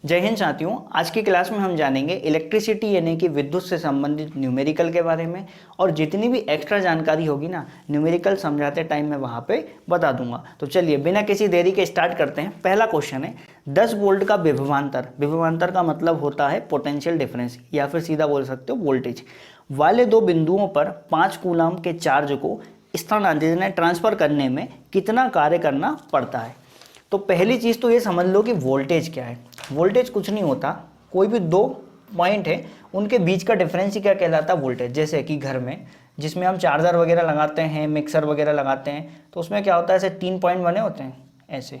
जय हिंद साथियों, आज की क्लास में हम जानेंगे इलेक्ट्रिसिटी यानी कि विद्युत से संबंधित न्यूमेरिकल के बारे में। और जितनी भी एक्स्ट्रा जानकारी होगी ना न्यूमेरिकल समझाते टाइम मैं वहाँ पे बता दूंगा। तो चलिए बिना किसी देरी के स्टार्ट करते हैं। पहला क्वेश्चन है 10 वोल्ट का विभवांतर। विभवांतर का मतलब होता है पोटेंशियल डिफरेंस या फिर सीधा बोल सकते हो वोल्टेज वाले दो बिंदुओं पर 5 कूलाम के चार्ज को स्थानांतरित ट्रांसफर करने में कितना कार्य करना पड़ता है। तो पहली चीज़ तो ये समझ लो कि वोल्टेज क्या है। वोल्टेज कुछ नहीं होता, कोई भी दो पॉइंट है उनके बीच का डिफरेंस ही क्या कहलाता है वोल्टेज। जैसे कि घर में जिसमें हम चार्जर वगैरह लगाते हैं, मिक्सर वगैरह लगाते हैं, तो उसमें क्या होता है ऐसे 3 पॉइंट बने होते हैं ऐसे।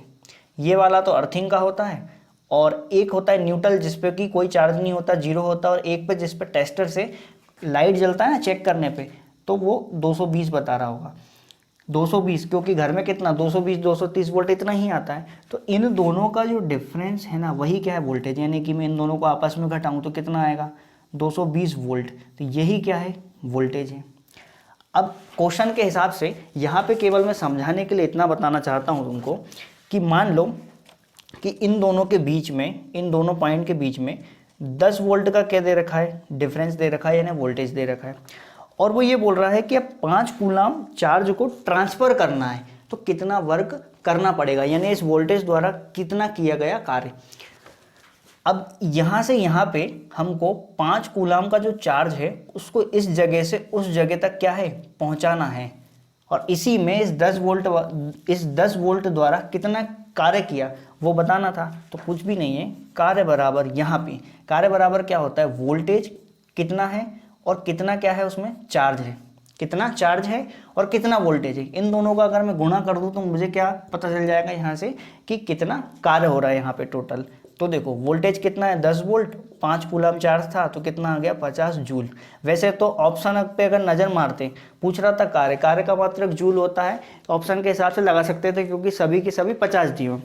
ये वाला तो अर्थिंग का होता है और एक होता है न्यूट्रल जिस पे कि कोई चार्ज नहीं होता, जीरो होता है, और एक पे जिस पे टेस्टर से लाइट जलता है ना चेक करने पे, तो वो 220 बता रहा होगा। 220 क्योंकि घर में कितना 220 230 वोल्ट इतना ही आता है। तो इन दोनों का जो डिफरेंस है ना वही क्या है वोल्टेज। यानी कि मैं इन दोनों को आपस में घटाऊं तो कितना आएगा 220 वोल्ट। तो यही क्या है वोल्टेज है। अब क्वेश्चन के हिसाब से यहाँ पे केवल मैं समझाने के लिए इतना बताना चाहता हूँ तुमको कि मान लो कि इन दोनों के बीच में, इन दोनों पॉइंट के बीच में 10 वोल्ट का क्या दे रखा है डिफरेंस दे रखा है, यानी वोल्टेज दे रखा है। और वो ये बोल रहा है कि अब 5 कूलाम चार्ज को ट्रांसफर करना है तो कितना वर्क करना पड़ेगा, यानी इस वोल्टेज द्वारा कितना किया गया कार्य। अब यहाँ से यहाँ पे हमको 5 कूलाम का जो चार्ज है उसको इस जगह से उस जगह तक क्या है पहुँचाना है, और इसी में इस 10 वोल्ट द्वारा कितना कार्य किया वो बताना था। तो कुछ भी नहीं है, कार्य बराबर यहाँ पे कार्य बराबर क्या होता है वोल्टेज कितना है और कितना क्या है उसमें चार्ज है, कितना चार्ज है और कितना वोल्टेज है। इन दोनों का अगर मैं गुणा कर दूं तो मुझे क्या पता चल जाएगा यहाँ से कि कितना कार्य हो रहा है यहाँ पे टोटल। तो देखो वोल्टेज कितना है 10 वोल्ट, 5 कूलम चार्ज था तो कितना आ गया 50 जूल। वैसे तो ऑप्शन पे अगर नज़र मारते पूछ रहा था कार्य, कार्य का मात्रक जूल होता है, तो ऑप्शन के हिसाब से लगा सकते थे क्योंकि सभी के सभी 50 दिए।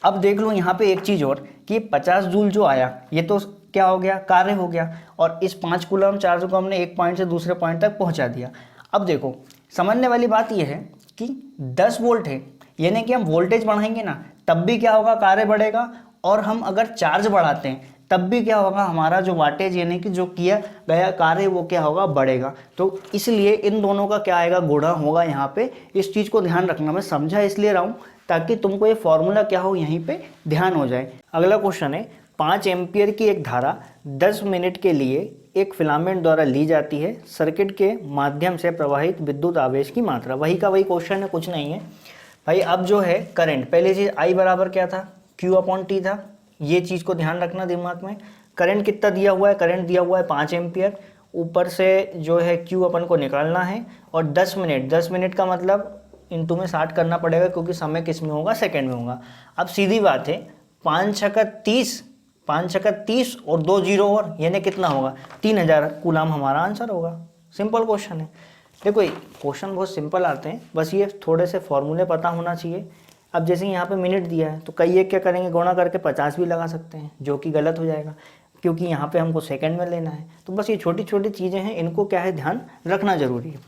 अब देख लो यहाँ पे एक चीज़ और कि 50 जूल जो आया ये तो क्या हो गया कार्य हो गया, और इस 5 कूलम चार्ज को हमने एक पॉइंट से दूसरे पॉइंट तक पहुँचा दिया। अब देखो समझने वाली बात यह है कि 10 वोल्ट है, यानी कि हम वोल्टेज बढ़ाएंगे ना तब भी क्या होगा कार्य बढ़ेगा, और हम अगर चार्ज बढ़ाते हैं तब भी क्या होगा हमारा जो वाटेज यानी कि जो किया गया कार्य वो क्या होगा बढ़ेगा। तो इसलिए इन दोनों का क्या आएगा गुणा होगा यहाँ पे। इस चीज़ को ध्यान रखना, मैं समझा इसलिए रहा हूँ ताकि तुमको ये फॉर्मूला क्या हो यहीं पे ध्यान हो जाए। अगला क्वेश्चन है 5 एम्पियर की एक धारा 10 मिनट के लिए एक फिलामेंट द्वारा ली जाती है, सर्किट के माध्यम से प्रवाहित विद्युत आवेश की मात्रा। वही का वही क्वेश्चन है, कुछ नहीं है भाई। अब जो है करंट, पहली चीज़ I बराबर क्या था Q/T था, ये चीज़ को ध्यान रखना दिमाग में। करंट कितना दिया हुआ है, करंट दिया हुआ है 5 एम्पियर, ऊपर से जो है Q अपन को निकालना है, और 10 मिनट का मतलब इंटू में 60 करना पड़ेगा क्योंकि समय किस में होगा सेकंड में होगा। अब सीधी बात है 5 छक्का 30 और 2 जीरो और यानी कितना होगा 3000 कूलाम हमारा आंसर होगा। सिंपल क्वेश्चन है। देखो क्वेश्चन बहुत सिंपल आते हैं, बस ये थोड़े से फॉर्मूले पता होना चाहिए। अब जैसे यहाँ पे मिनट दिया है तो कई एक क्या करेंगे गुणा करके 50 भी लगा सकते हैं, जो कि गलत हो जाएगा क्योंकि यहाँ पे हमको सेकंड में लेना है। तो बस ये छोटी छोटी चीज़ें हैं, इनको क्या है ध्यान रखना जरूरी है।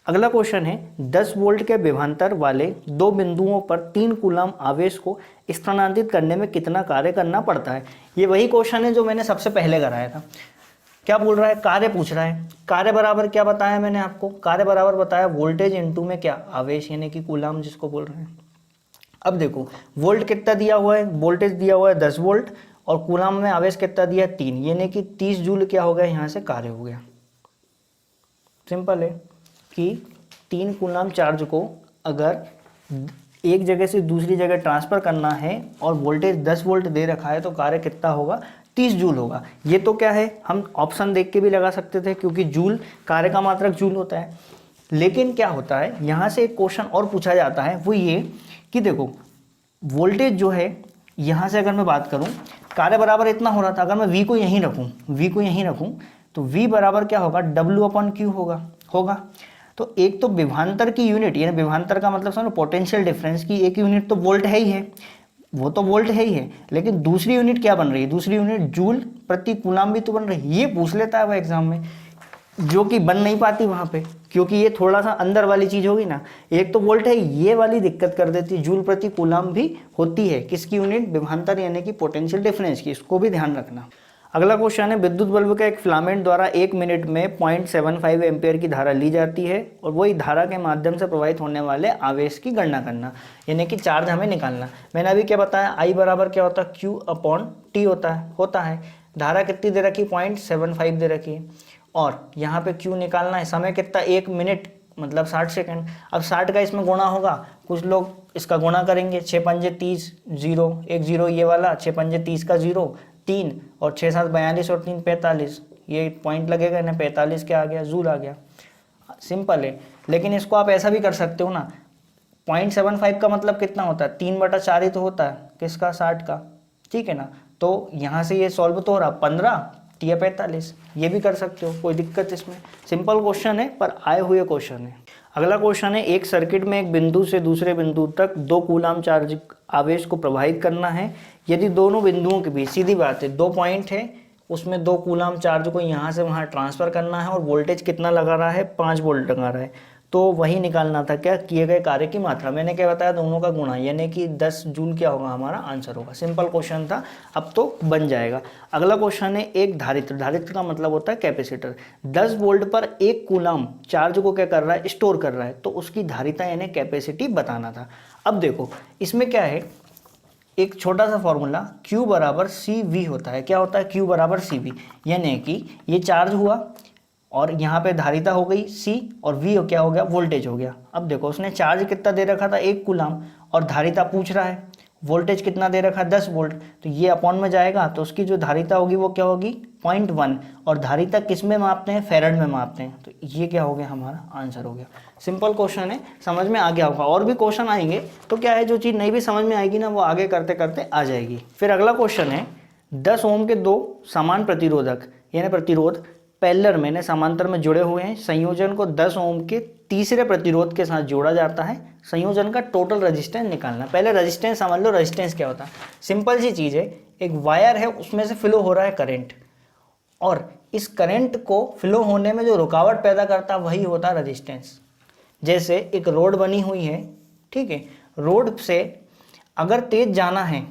अगला क्वेश्चन है 10 वोल्ट के विभवांतर वाले दो बिंदुओं पर 3 कूलाम आवेश को स्थानांतरित करने में कितना कार्य करना पड़ता है। ये वही क्वेश्चन है जो मैंने सबसे पहले कराया था। क्या बोल रहा है कार्य पूछ रहा है। कार्य बराबर क्या बताया मैंने आपको, कार्य बराबर बताया वोल्टेज इनटू में क्या आवेश यानी कि कूलाम जिसको बोल रहे हैं। अब देखो वोल्ट कितना दिया हुआ है, वोल्टेज दिया हुआ है 10 वोल्ट, और कूलाम में आवेश कितना दिया 3, यानी कि 30 जूल क्या हो गया यहाँ से कार्य हो गया। सिंपल है कि 3 कूलाम चार्ज को अगर एक जगह से दूसरी जगह ट्रांसफ़र करना है और वोल्टेज 10 वोल्ट दे रखा है तो कार्य कितना होगा 30 जूल होगा। ये तो क्या है हम ऑप्शन देख के भी लगा सकते थे क्योंकि जूल कार्य का मात्रक जूल होता है। लेकिन क्या होता है यहाँ से एक क्वेश्चन और पूछा जाता है, वो ये कि देखो वोल्टेज जो है यहाँ से अगर मैं बात करूँ कार्य बराबर इतना हो रहा था, अगर मैं V को यहीं रखूँ तो V बराबर क्या होगा W/Q होगा। तो एक तो विभवांतर की यूनिट, यानी विभवांतर का मतलब समझो पोटेंशियल डिफरेंस की एक यूनिट तो वोल्ट है ही है, वो तो वोल्ट है ही है, लेकिन दूसरी यूनिट क्या बन रही है, दूसरी यूनिट जूल प्रति कूलाम भी तो बन रही है। ये पूछ लेता है वो एग्जाम में जो कि बन नहीं पाती वहाँ पे, क्योंकि ये थोड़ा सा अंदर वाली चीज़ होगी ना। एक तो वोल्ट है, ये वाली दिक्कत कर देती है। जूल प्रति कूलम भी होती है किसकी यूनिट, विभवांतर यानी कि पोटेंशियल डिफरेंस की, इसको भी ध्यान रखना। अगला क्वेश्चन है, विद्युत बल्ब का एक फिलामेंट द्वारा 1 मिनट में 0.75 एम्पियर की धारा ली जाती है और वही धारा के माध्यम से प्रवाहित होने वाले आवेश की गणना करना, यानी कि चार्ज हमें निकालना। मैंने अभी क्या बताया, I बराबर क्या होता है, Q/T होता है। धारा कितनी दे रखी, 0.75 दे रखी है, और यहाँ पे Q निकालना है। समय कितना, 1 मिनट मतलब 60 सेकंड। अब 60 का इसमें गुणा होगा, कुछ लोग इसका गुणा करेंगे, 6 पंजे 30, 0 1 0 ये वाला, 6 पंजे 30 का 0 3, और 6 7 42 और 3 45, ये पॉइंट लगेगा ना, 45 क्या आ गया, जूल आ गया। सिंपल है। लेकिन इसको आप ऐसा भी कर सकते हो ना, 0.75 का मतलब कितना होता है, 3/4 ही तो होता है किसका, 60 का, ठीक है ना। तो यहाँ से ये सॉल्व तो हो रहा 15 या 45, ये भी कर सकते हो, कोई दिक्कत इसमें। सिंपल क्वेश्चन है पर आए हुए क्वेश्चन है। अगला क्वेश्चन है, एक सर्किट में एक बिंदु से दूसरे बिंदु तक 2 कूलाम चार्ज आवेश को प्रवाहित करना है। यदि दोनों बिंदुओं के बीच, सीधी बात है, 2 पॉइंट है, उसमें 2 कूलाम चार्ज को यहाँ से वहाँ ट्रांसफर करना है और वोल्टेज कितना लगा रहा है, 5 वोल्ट लगा रहा है। तो वही निकालना था क्या, किए गए कार्य की मात्रा। मैंने क्या बताया, दोनों का गुणा, यानी कि 10 जूल क्या होगा, हमारा आंसर होगा। सिंपल क्वेश्चन था, अब तो बन जाएगा। अगला क्वेश्चन है, एक धारित्र, धारित्र का मतलब होता है कैपेसिटर, 10 वोल्ट पर 1 कूलाम चार्ज को क्या कर रहा है, स्टोर कर रहा है, तो उसकी धारिता यानी कैपेसिटी बताना था। अब देखो इसमें क्या है, एक छोटा सा फॉर्मूला, Q बराबर CV होता है। क्या होता है, Q बराबर CV, यानी कि ये चार्ज हुआ और यहाँ पे धारिता हो गई C, और V क्या हो गया, वोल्टेज हो गया। अब देखो उसने चार्ज कितना दे रखा था, 1 कूलाम, और धारिता पूछ रहा है, वोल्टेज कितना दे रखा है, 10 वोल्ट, तो ये अपॉन में जाएगा, तो उसकी जो धारिता होगी वो क्या होगी, 0.1, और धारिता किस में मापते हैं, फेराड में मापते हैं, तो ये क्या हो गया, हमारा आंसर हो गया। सिंपल क्वेश्चन है, समझ में आ गया होगा। और भी क्वेश्चन आएंगे तो क्या है, जो चीज़ नहीं भी समझ में आएगी ना, वो आगे करते करते आ जाएगी। फिर अगला क्वेश्चन है, 10 ओम के 2 समान प्रतिरोधक यानी प्रतिरोध पैरेलल में समांतर में जुड़े हुए हैं। संयोजन को 10 ओम के तीसरे प्रतिरोध के साथ जोड़ा जाता है। संयोजन का टोटल रेजिस्टेंस निकालना। पहले रेजिस्टेंस समझ लो, रेजिस्टेंस क्या होता है। सिंपल सी चीज़ है, एक वायर है, उसमें से फ्लो हो रहा है करंट, और इस करंट को फ्लो होने में जो रुकावट पैदा करता है वही होता है रेजिस्टेंस। जैसे एक रोड बनी हुई है, ठीक है, रोड से अगर तेज जाना है,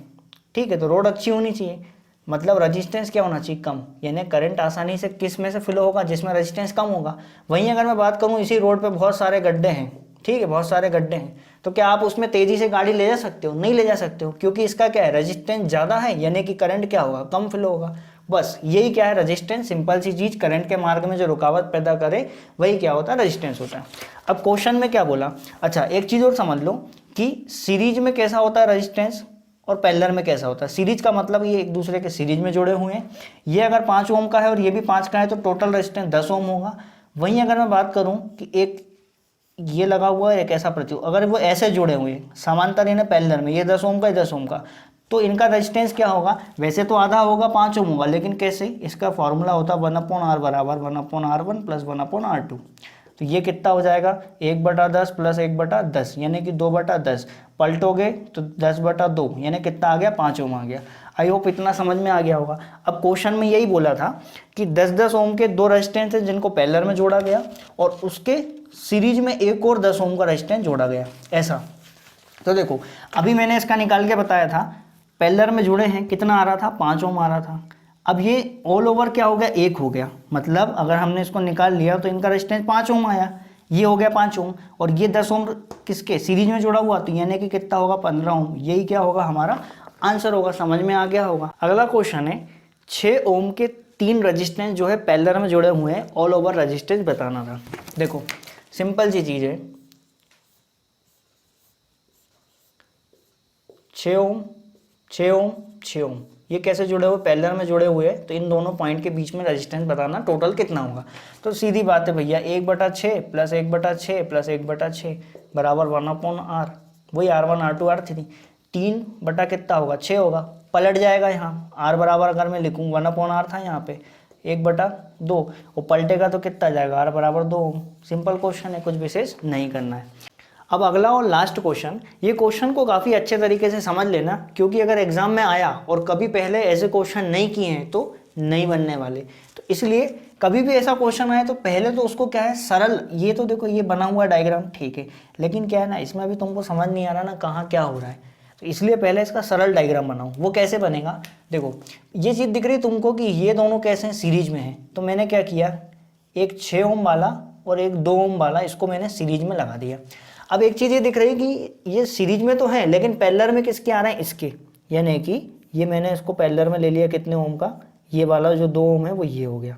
ठीक है, तो रोड अच्छी होनी चाहिए, मतलब रेजिस्टेंस क्या होना चाहिए, कम, यानी करंट आसानी से किस में से फ्लो होगा, जिसमें रेजिस्टेंस कम होगा। वहीं अगर मैं बात करूं, इसी रोड पे बहुत सारे गड्ढे हैं, ठीक है, बहुत सारे गड्ढे हैं, तो क्या आप उसमें तेजी से गाड़ी ले जा सकते हो, नहीं ले जा सकते हो, क्योंकि इसका क्या है, रेजिस्टेंस ज़्यादा है, यानी कि करंट क्या होगा, कम फ्लो होगा। बस यही क्या है, रेजिस्टेंस। सिंपल सी चीज़, करंट के मार्ग में जो रुकावट पैदा करे वही क्या होता है, रेजिस्टेंस होता है। अब क्वेश्चन में क्या बोला, अच्छा एक चीज़ और समझ लो कि सीरीज में कैसा होता है रेजिस्टेंस और पैरेलल में कैसा होता है। सीरीज का मतलब ये एक दूसरे के सीरीज में जुड़े हुए हैं। ये अगर 5 ओम का है और ये भी 5 का है तो टोटल रेजिस्टेंस 10 ओम होगा। वहीं अगर मैं बात करूं कि एक ये लगा हुआ है, एक ऐसा प्रतिरोध, अगर वो ऐसे जुड़े हुए हैं समांतर यानी पैरेलल में, ये 10 ओम का, 10 ओम का, तो इनका रेजिस्टेंस क्या होगा, वैसे तो आधा होगा, 5 ओम होगा, लेकिन कैसे, इसका फॉर्मूला होता है 1/r बराबर 1/r1 प्लस 1/r2। तो ये कितना हो जाएगा, 1/10 प्लस 1/10, यानी कि 2/10, पलटोगे तो 10/2, यानी कितना आ गया, 5 ओम आ गया। आई होप इतना समझ में आ गया होगा। अब क्वेश्चन में यही बोला था कि 10-10 ओम के 2 रेजिस्टेंस हैं जिनको पैरेलल में जोड़ा गया, और उसके सीरीज में एक और 10 ओम का रेजिस्टेंस जोड़ा गया, ऐसा। तो देखो अभी मैंने इसका निकाल के बताया था, पैरेलल में जुड़े हैं, कितना आ रहा था, 5 ओम आ रहा था। अब ये ऑल ओवर क्या हो गया, 1 हो गया, मतलब अगर हमने इसको निकाल लिया तो इनका रेजिस्टेंस 5 ओम आया, ये हो गया 5 ओम, और ये 10 ओम किसके सीरीज में जुड़ा हुआ, तो यानी कि कितना होगा, 15 ओम। यही क्या होगा, हमारा आंसर होगा। समझ में आ गया होगा। अगला क्वेश्चन है, 6 ओम के 3 रेजिस्टेंस जो है पैरेलल में जुड़े हुए हैं, ऑल ओवर रेजिस्टेंस बताना था। देखो सिंपल सी चीज़ है, 6 ओम 6 ओम 6 ओम, ये कैसे जुड़े हुए, पैरेलल में जुड़े हुए हैं, तो इन दोनों पॉइंट के बीच में रेजिस्टेंस बताना टोटल कितना होगा। तो सीधी बात है भैया, 1/6 प्लस 1/6 प्लस 1/6 बराबर 1/r, वही R1 R2 R3, 3 बटा कितना होगा, 6 होगा, पलट जाएगा यहाँ, r बराबर अगर मैं लिखूँ 1/r था यहाँ पे 1/2, वो पलटेगा तो कितना जाएगा, r बराबर 2 ओम। सिंपल क्वेश्चन है, कुछ विशेष नहीं करना है। अब अगला और लास्ट क्वेश्चन, ये क्वेश्चन को काफ़ी अच्छे तरीके से समझ लेना, क्योंकि अगर एग्जाम में आया और कभी पहले ऐसे क्वेश्चन नहीं किए हैं तो नहीं बनने वाले। तो इसलिए कभी भी ऐसा क्वेश्चन आए तो पहले तो उसको क्या है सरल, ये तो देखो ये बना हुआ डायग्राम ठीक है, लेकिन क्या है ना इसमें अभी तुमको समझ नहीं आ रहा ना कहाँ क्या हो रहा है, तो इसलिए पहले इसका सरल डायग्राम बनाओ। वो कैसे बनेगा, देखो ये चीज़ दिख रही है तुमको कि ये दोनों कैसे हैं, सीरीज में हैं, तो मैंने क्या किया, एक 6 ओम वाला और एक 2 ओम वाला इसको मैंने सीरीज में लगा दिया। अब एक चीज़ ये दिख रही है कि ये सीरीज में तो है लेकिन पैरेलल में किसके आ रहे हैं, इसके, यानी कि ये मैंने इसको पैरेलल में ले लिया कितने ओम का, ये वाला जो 2 ओम है वो ये हो गया,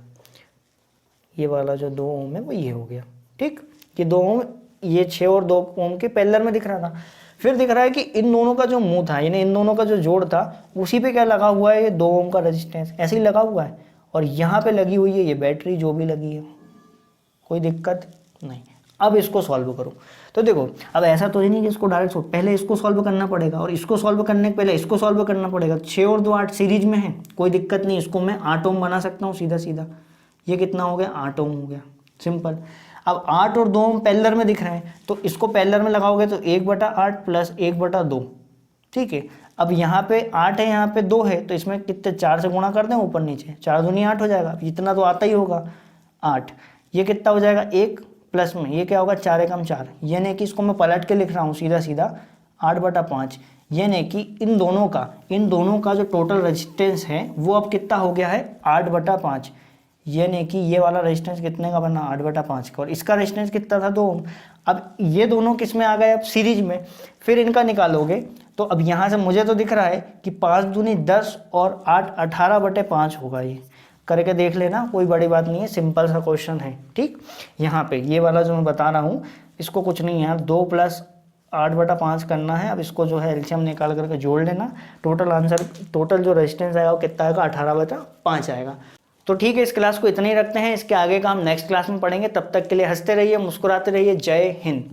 ये वाला जो 2 ओम है वो ये हो गया, ठीक। ये 2 ओम, ये 6 और 2 ओम के पैरेलल में दिख रहा था। फिर दिख रहा है कि इन दोनों का जो मुंह था, यानी इन दोनों का जो जोड़ था, उसी पे क्या लगा हुआ है, ये 2 ओम का रेजिस्टेंस ऐसे ही लगा हुआ है, और यहाँ पे लगी हुई है ये बैटरी जो भी लगी है, कोई दिक्कत नहीं। अब इसको सॉल्व करो, तो देखो अब ऐसा तो ही नहीं कि इसको डायरेक्ट पहले इसको सॉल्व करना पड़ेगा, और इसको सॉल्व करने के पहले इसको सॉल्व करना पड़ेगा। 6 और 2 8 सीरीज में है, कोई दिक्कत नहीं, इसको मैं 8 ओम बना सकता हूँ सीधा सीधा। ये कितना हो गया, 8 ओम हो गया, सिंपल। अब 8 और 2 ओम पैरेलल में दिख रहे हैं, तो इसको पैरेलल में लगाओगे तो 1/8 प्लस 1/2, ठीक है। अब यहाँ पे 8 है, यहाँ पे 2 है, तो इसमें कितने 4 से गुणा कर दें ऊपर नीचे, 4 दूनी 8 हो जाएगा, इतना तो आता ही होगा 8। ये कितना हो जाएगा, 1 प्लस में ये क्या होगा, 4 एकम 4, यानी कि इसको मैं पलट के लिख रहा हूँ सीधा सीधा 8/5, यानी कि इन दोनों का जो टोटल रेजिस्टेंस है वो अब कितना हो गया है, 8/5, यानी कि ये वाला रेजिस्टेंस कितने का बना, 8/5 का, और इसका रेजिस्टेंस कितना था, 2 ओम। अब ये दोनों किस में आ गए, अब सीरीज में। फिर इनका निकालोगे तो अब यहाँ से मुझे तो दिख रहा है कि 5 दूनी 10 और 8 18/5 होगा, ये करके देख लेना, कोई बड़ी बात नहीं है, सिंपल सा क्वेश्चन है, ठीक। यहाँ पे ये वाला जो मैं बता रहा हूँ इसको कुछ नहीं यार, 2 + 8/5 करना है। अब इसको जो है एलसीएम निकाल करके जोड़ लेना, टोटल आंसर, टोटल जो रेजिस्टेंस आएगा वो कितना आएगा, 18/5 आएगा। तो ठीक है, इस क्लास को इतना ही रखते हैं, इसके आगे का हम नेक्स्ट क्लास में पढ़ेंगे। तब तक के लिए हंसते रहिए, मुस्कुराते रहिए, जय हिंद।